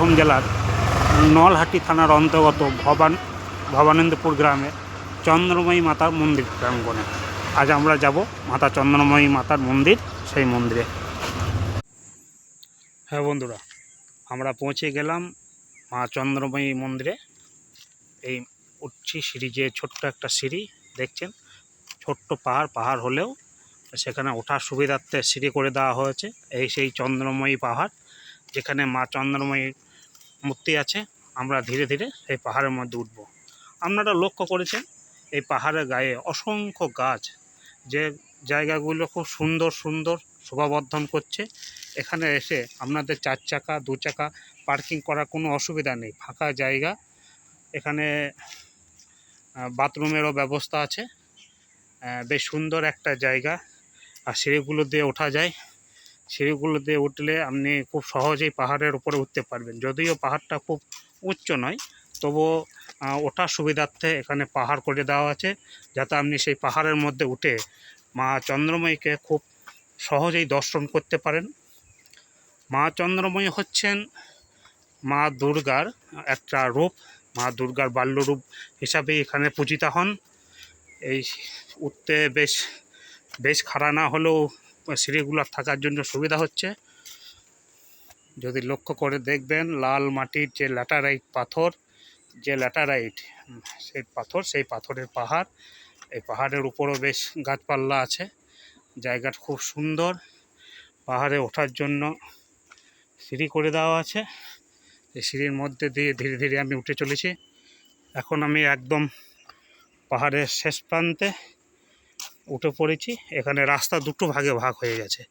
বীরভূম জেলার নলহাটি থানার অন্তর্গত ভবানন্দপুর গ্রামে চন্দ্রময়ী মাতার মন্দির প্রাঙ্গণে। আজ আমরা যাব মাতা চন্দ্রময়ী মাতার মন্দির, সেই মন্দিরে। হ্যাঁ বন্ধুরা, আমরা পৌঁছে গেলাম মা চন্দ্রময়ী মন্দিরে। এই উঠছি সিঁড়ি, যে ছোট্ট একটা সিঁড়ি দেখছেন, ছোট্ট পাহাড় হলেও সেখানে ওঠার সুবিধার্থে সিঁড়ি করে দেওয়া হয়েছে। এই সেই চন্দ্রময়ী পাহাড়, যেখানে মা চন্দ্রময়ীর মূর্তি আছে। আমরা ধীরে ধীরে এই পাহাড়ের মধ্যে উঠব। আপনারা লক্ষ্য করেছেন এই পাহাড়ের গায়ে অসংখ্য গাছ, যে জায়গাগুলো খুব সুন্দর সুন্দর শোভাবর্ধন করছে। এখানে এসে আপনাদের 4 চাকা 2 চাকা পার্কিং করার কোনো অসুবিধা নেই, ফাঁকা জায়গা। এখানে বাথরুমেরও ব্যবস্থা আছে। বেশ সুন্দর একটা জায়গা। আর সিঁড়িগুলো দিয়ে ওঠা যায়। সিঁড়িগুলো দিয়ে উঠলে আপনি খুব সহজেই পাহাড়ের উপরে উঠতে পারবেন। যদিও পাহাড়টা খুব উচ্চ নয়, তবুও ওঠার সুবিধার্থে এখানে পাহাড় করে দেওয়া আছে, যাতে আপনি সেই পাহাড়ের মধ্যে উঠে মা চন্দ্রময়ীকে খুব সহজেই দর্শন করতে পারেন। মা চন্দ্রময়ী হচ্ছেন মা দুর্গার একটা রূপ। মা দুর্গার বাল্যরূপ হিসাবে এখানে পূজিতা হন। এই উঠতে বেশ খাড়া না হলেও সিঁড়িগুলো থাকার জন্য সুবিধা হচ্ছে। যদি লক্ষ্য করে দেখবেন, লাল মাটির যে ল্যাটারাইট পাথর, সেই পাথরের পাহাড়। এই পাহাড়ের উপরও বেশ গাছপালা আছে। জায়গাটা খুব সুন্দর। পাহাড়ে ওঠার জন্য সিঁড়ি করে দেওয়া আছে। এই সিঁড়ির মধ্যে দিয়ে ধীরে ধীরে আমি উঠে চলেছি। এখন আমি একদম পাহাড়ের শেষ প্রান্তে উঠে পড়েছি। এখানে রাস্তা দুটো ভাগে ভাগ হয়ে গেছে।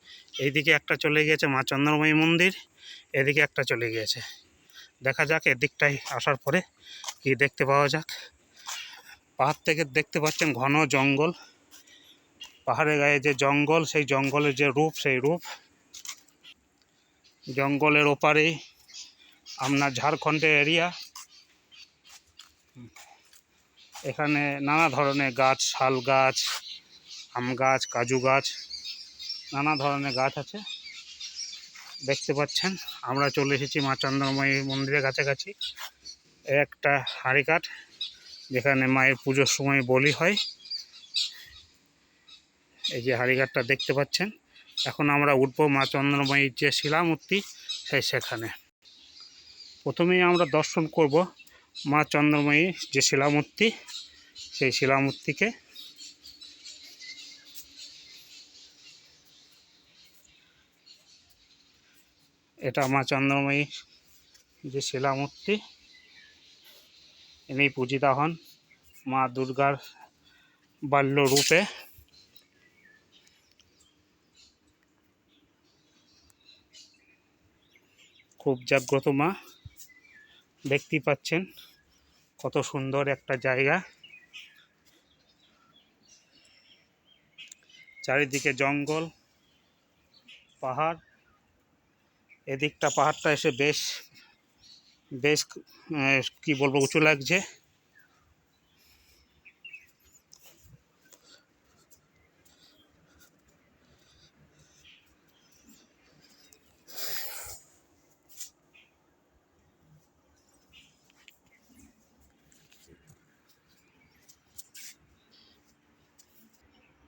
এইদিকে একটা চলে গিয়েছে মা চন্দ্রময়ী মন্দির, এদিকে একটা চলে গিয়েছে। দেখা যাক এদিকটাই আসার পরে কি দেখতে পাওয়া যাক। পাহাড় থেকে দেখতে পাচ্ছেন ঘন জঙ্গল। পাহাড়ের গায়ে যে জঙ্গল, সেই জঙ্গলের যে রূপ, সেই রূপ। জঙ্গলের ওপারেই আপনার ঝাড়খণ্ডের এরিয়া। এখানে নানা ধরনের গাছ, শাল গাছ, আম গাছ, কাজু গাছ, নানা ধরনের গাছ আছে দেখতে পাচ্ছেন। আমরা চলে এসেছি মা চন্দ্রময়ী মন্দিরের কাছাকাছি। একটা হাঁড়িকাঠ, যেখানে মায়ের পুজোর সময় বলি হয়। এই যে হাঁড়িকাঠটা দেখতে পাচ্ছেন। এখন আমরা উঠবো মা চন্দ্রময়ীর যে শিলামূর্তি, সেখানে। প্রথমেই আমরা দর্শন করব মা চন্দ্রময়ীর যে শিলামূর্তি, সেই শিলামূর্তিকে। এটা মা চন্দ্রময়ী যে শিলামূর্তি, ইনি পূজিতা হন মা দুর্গার বাল্য রূপে। খুব জাগ্রত মা, দেখতেই পাচ্ছেন কত সুন্দর একটা জায়গা। চারিদিকে জঙ্গল, পাহাড়। এদিকটা পাহাড়টা এসে বেশ কি বলবো, উঁচু লাগছে।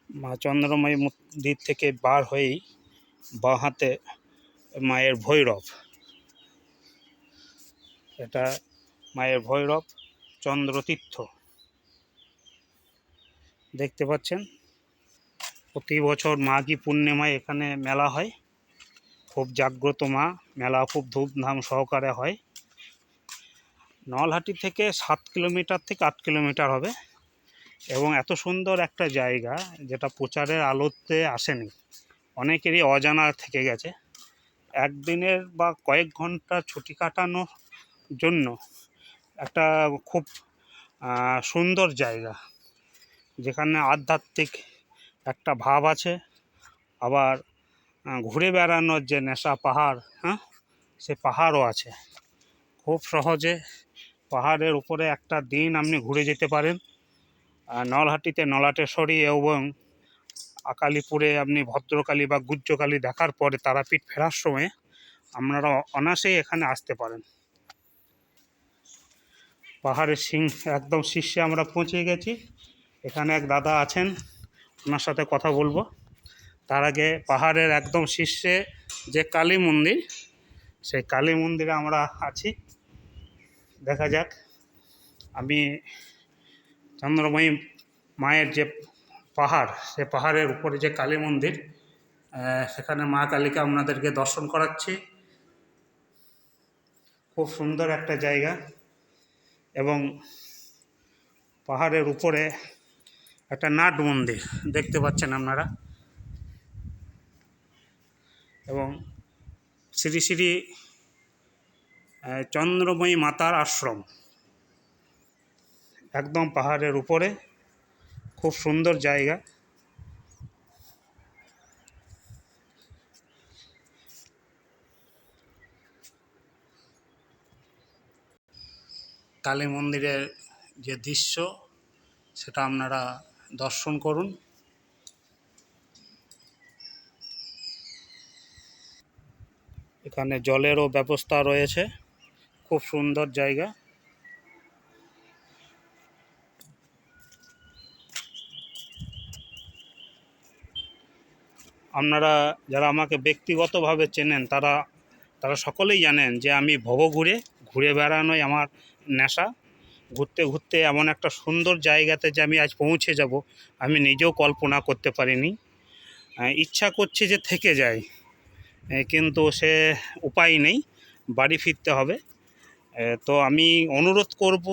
মা চন্দ্রময়ী মন্দির থেকে বার হয়েই বাঁ হাতে মায়ের ভৈরব। এটা মায়ের ভৈরব চন্দ্রতীর্থ দেখতে পাচ্ছেন। প্রতি বছর মাঘী পূর্ণিমায় এখানে মেলা হয়। খুব জাগ্রত মা, মেলা খুব ধুমধাম সহকারে হয়। নলহাটি থেকে 7 কিলোমিটার থেকে 8 কিলোমিটার হবে। এবং এত সুন্দর একটা জায়গা, যেটা প্রচারের আলোতে আসেনি, অনেকেরই অজানা থেকে গেছে। একদিনের বা কয়েক ঘন্টা ছুটি কাটানোর জন্য একটা খুব সুন্দর জায়গা, যেখানে আধ্যাত্মিক একটা ভাব আছে। আবার ঘুরে বেড়ানোর যে নেশা, পাহাড়, সে পাহাড়ও আছে। খুব সহজে পাহাড়ের উপরে একটা দিন আপনি ঘুরে যেতে পারেন। নলহাটিতে নলাটেশ্বরী এবং আকালিপুরে আপনি ভদ্রকালী বা গুজ্জকালী দেখার পরে তারাপীঠ ফেরার সময় আপনারা অনায়াসেই এখানে আসতে পারেন। পাহাড়ের একদম শীর্ষে আমরা পৌঁছে গেছি। এখানে এক দাদা আছেন, ওনার সাথে কথা বলবো। তার আগে পাহাড়ের একদম শীর্ষে যে কালী মন্দির, সেই কালী মন্দিরে আমরা আছি। দেখা যাক। আমি চন্দ্রময়ী মায়ের যে পাহাড়, সে পাহাড়ের উপরে যে কালী মন্দির, সেখানে মা কালীকে আপনাদেরকে দর্শন করাচ্ছি। খুব সুন্দর একটা জায়গা, এবং পাহাড়ের উপরে একটা নাট মন্দির দেখতে পাচ্ছেন আপনারা, এবং শ্রী শ্রী চন্দ্রময়ী মাতার আশ্রম একদম পাহাড়ের উপরে। খুব সুন্দর জায়গা। কালী মন্দিরের যে দৃশ্য, সেটা আপনারা দর্শন করুন। এখানে জলেরও ব্যবস্থা রয়েছে। খুব সুন্দর জায়গা। আপনারা যারা আমাকে ব্যক্তিগতভাবে চেনেন, তারা সকলেই জানেন যে আমি ঘুরে বেড়ানোই আমার নেশা। ঘুরতে ঘুরতে এমন একটা সুন্দর জায়গাতে যে আমি আজ পৌঁছে যাব, আমি নিজেও কল্পনা করতে পারিনি। ইচ্ছা করছে যে থেকে যাই, কিন্তু সে উপায় নেই, বাড়ি ফিরতে হবে। তো আমি অনুরোধ করব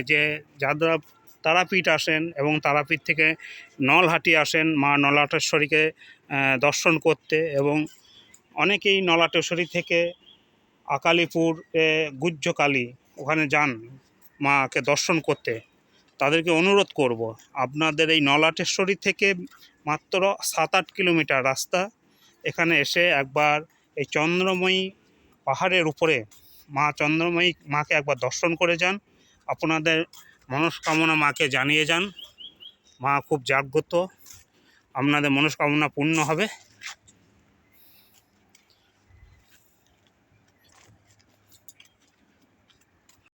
যে যারা তারাপীঠ আসেন এবং তারাপীঠ থেকে নলহাটি আসেন মা নলাটেশ্বরীকে দর্শন করতে, এবং অনেকেই নলাটেশ্বরী থেকে আকালিপুর গুহ্যকালী ওখানে যান মাকে দর্শন করতে, তাদেরকে অনুরোধ করব আপনাদের এই নলাটেশ্বরী থেকে মাত্র 7-8 কিলোমিটার রাস্তা, এখানে এসে একবার এই চন্দ্রময়ী পাহাড়ের উপরে মা চন্দ্রময়ী মাকে একবার দর্শন করে যান। আপনাদের মনস্কামনা মাকে জানিয়ে যান। মা খুব জাগ্রত, আপনাদের মনস্কামনা পূর্ণ হবে।